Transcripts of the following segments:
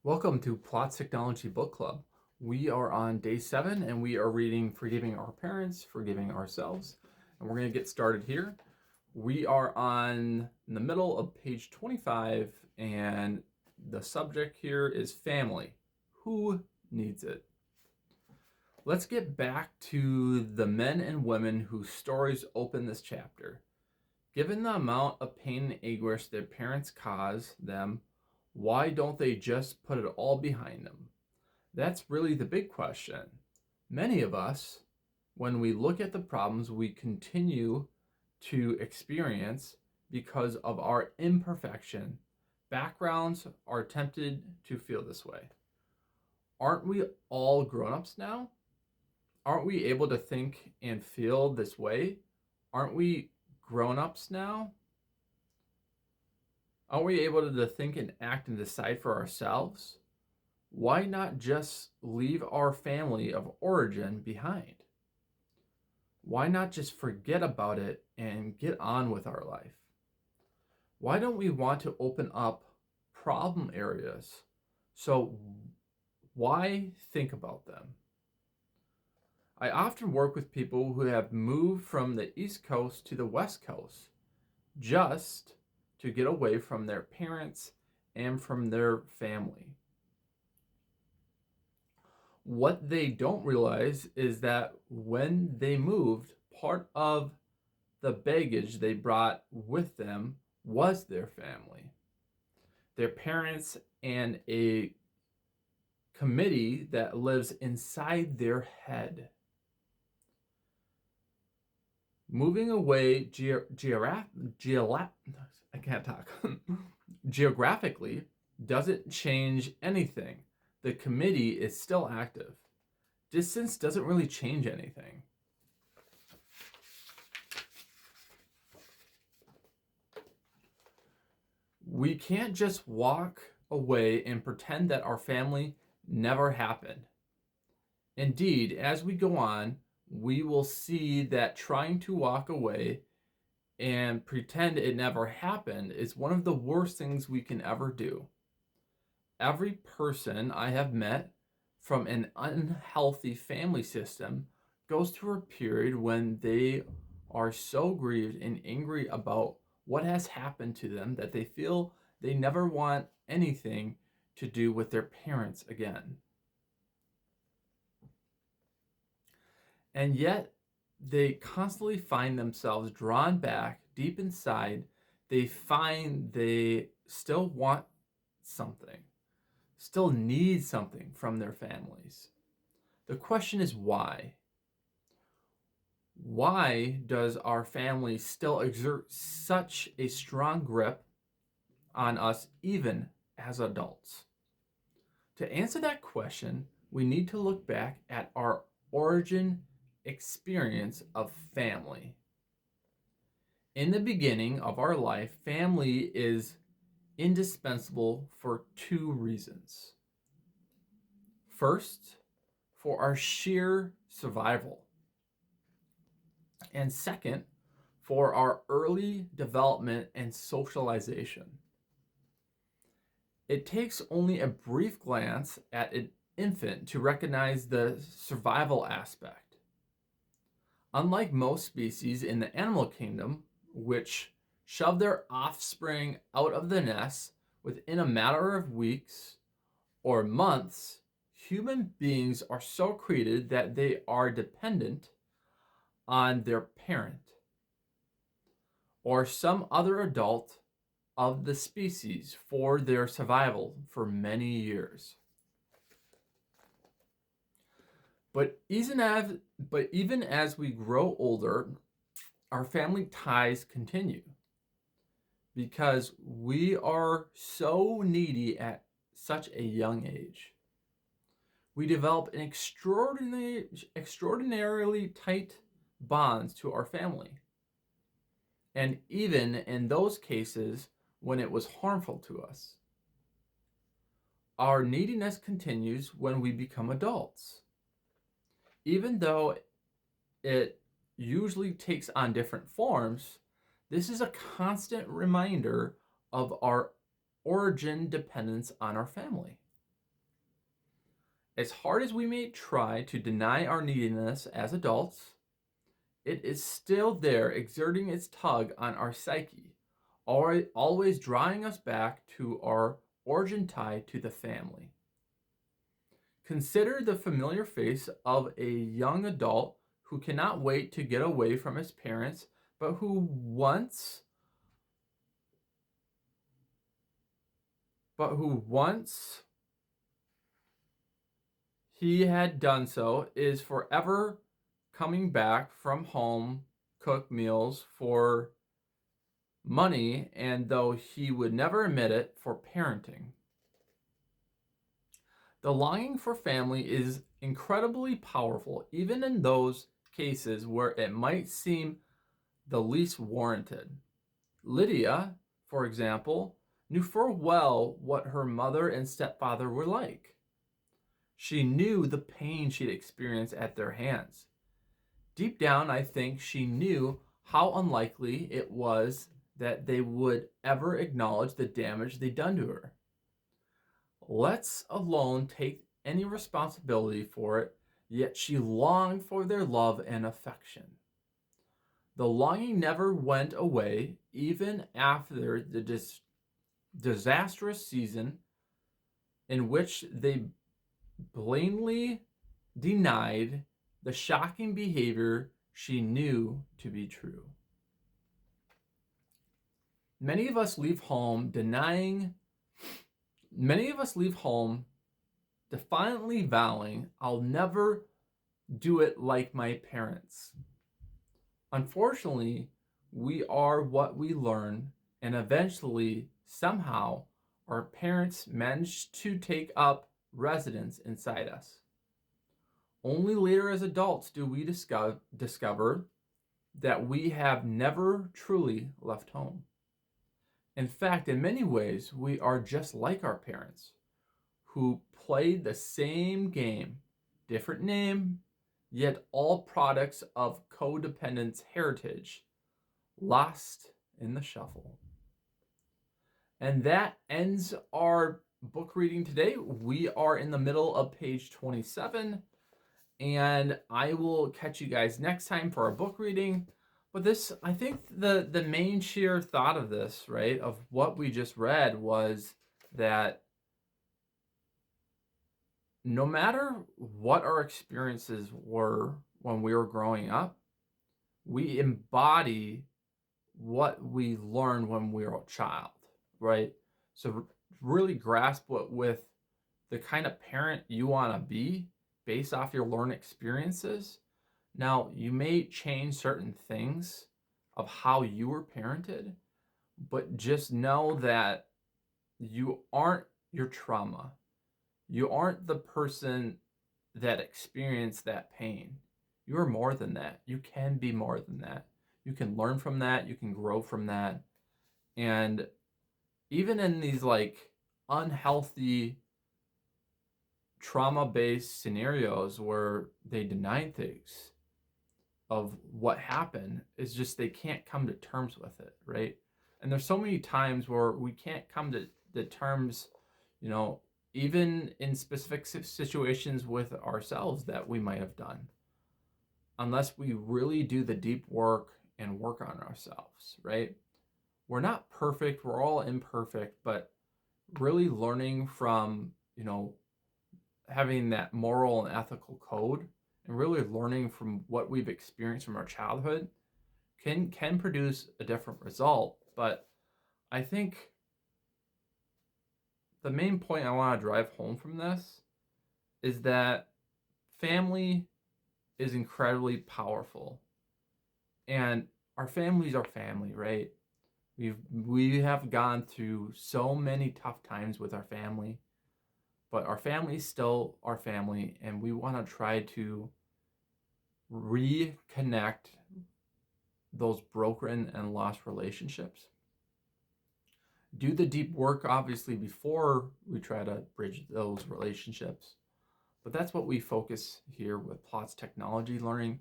Welcome to Plots Technology Book Club. We are on day 7 and we are reading Forgiving Our Parents, Forgiving Ourselves. And we're going to get started here. We are in the middle of page 25 and the subject here is family. Who needs it? Let's get back to the men and women whose stories open this chapter. Given the amount of pain and anguish their parents cause them, why don't they just put it all behind them? That's really the big question. Many of us, when we look at the problems we continue to experience because of our imperfection, backgrounds are tempted to feel this way. Aren't we all grown-ups now? Aren't we able to think and feel this way? Aren't we grown-ups now? Aren't we able to think and act and decide for ourselves? Why not just leave our family of origin behind? Why not just forget about it and get on with our life? Why don't we want to open up problem areas? So why think about them? I often work with people who have moved from the East Coast to the West Coast just to get away from their parents and from their family. What they don't realize is that when they moved, part of the baggage they brought with them was their family, their parents, and a committee that lives inside their head. Moving away geographically doesn't change anything. The committee is still active. Distance doesn't really change anything. We can't just walk away and pretend that our family never happened. Indeed, as we go on, we will see that trying to walk away and pretend it never happened is one of the worst things we can ever do. Every person I have met from an unhealthy family system goes through a period when they are so grieved and angry about what has happened to them that they feel they never want anything to do with their parents again. And yet, they constantly find themselves drawn back deep inside. They find they still want something, still need something from their families. The question is why? Why does our family still exert such a strong grip on us even as adults? To answer that question, we need to look back at our origin experience of family. In the beginning of our life, family is indispensable for two reasons. First, for our sheer survival. And second, for our early development and socialization. It takes only a brief glance at an infant to recognize the survival aspect. Unlike most species in the animal kingdom, which shove their offspring out of the nest within a matter of weeks or months, human beings are so created that they are dependent on their parent or some other adult of the species for their survival for many years. But even as we grow older, our family ties continue because we are so needy at such a young age. We develop an extraordinarily tight bonds to our family. And even in those cases when it was harmful to us. Our neediness continues when we become adults. Even though it usually takes on different forms, this is a constant reminder of our origin dependence on our family. As hard as we may try to deny our neediness as adults, it is still there exerting its tug on our psyche, always drawing us back to our origin tie to the family. Consider the familiar face of a young adult who cannot wait to get away from his parents, but who once he had done so is forever coming back from home cooked meals for money, and though he would never admit it, for parenting. The longing for family is incredibly powerful, even in those cases where it might seem the least warranted. Lydia, for example, knew full well what her mother and stepfather were like. She knew the pain she'd experienced at their hands. Deep down, I think she knew how unlikely it was that they would ever acknowledge the damage they'd done to her. Let's alone take any responsibility for it, yet she longed for their love and affection. The longing never went away, even after the disastrous season in which they blatantly denied the shocking behavior she knew to be true. Many of us leave home defiantly vowing, I'll never do it like my parents. Unfortunately, we are what we learn, and eventually, somehow, our parents manage to take up residence inside us. Only later as adults do we discover that we have never truly left home. In fact, in many ways, we are just like our parents, who played the same game, different name, yet all products of codependence heritage, lost in the shuffle. And that ends our book reading today. We are in the middle of page 27, and I will catch you guys next time for our book reading. But this, I think the main sheer thought of this, right, of what we just read was that no matter what our experiences were when we were growing up, we embody what we learned when we were a child, right? So really grasp what with the kind of parent you want to be based off your learned experiences. Now, you may change certain things of how you were parented, but just know that you aren't your trauma. You aren't the person that experienced that pain. You are more than that. You can be more than that. You can learn from that. You can grow from that. And even in these like unhealthy trauma-based scenarios where they deny things of what happened, is just they can't come to terms with it, right? And there's so many times where we can't come to the terms, even in specific situations with ourselves that we might have done, unless we really do the deep work and work on ourselves, right? We're not perfect, we're all imperfect, but really learning from, having that moral and ethical code and really learning from what we've experienced from our childhood can produce a different result. But I think the main point I want to drive home from this is that family is incredibly powerful. And our families are family, right? We have gone through so many tough times with our family, but our family is still our family, and we want to try to reconnect those broken and lost relationships. Do the deep work, obviously, before we try to bridge those relationships. But that's what we focus here with PLOTS Technology Learning,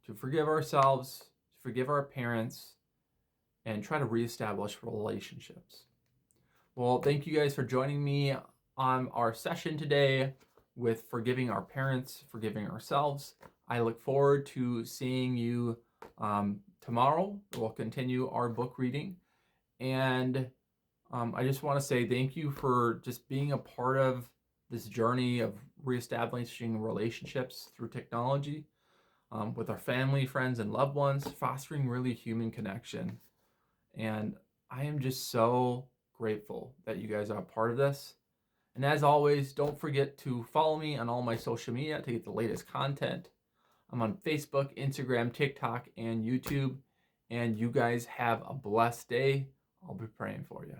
to forgive ourselves, to forgive our parents, and try to reestablish relationships. Well, thank you guys for joining me on our session today. with forgiving our parents, forgiving ourselves. I look forward to seeing you tomorrow. We'll continue our book reading. And I just want to say thank you for just being a part of this journey of reestablishing relationships through technology with our family, friends, and loved ones, fostering really human connection. And I am just so grateful that you guys are a part of this. And as always, don't forget to follow me on all my social media to get the latest content. I'm on Facebook, Instagram, TikTok, and YouTube. And you guys have a blessed day. I'll be praying for you.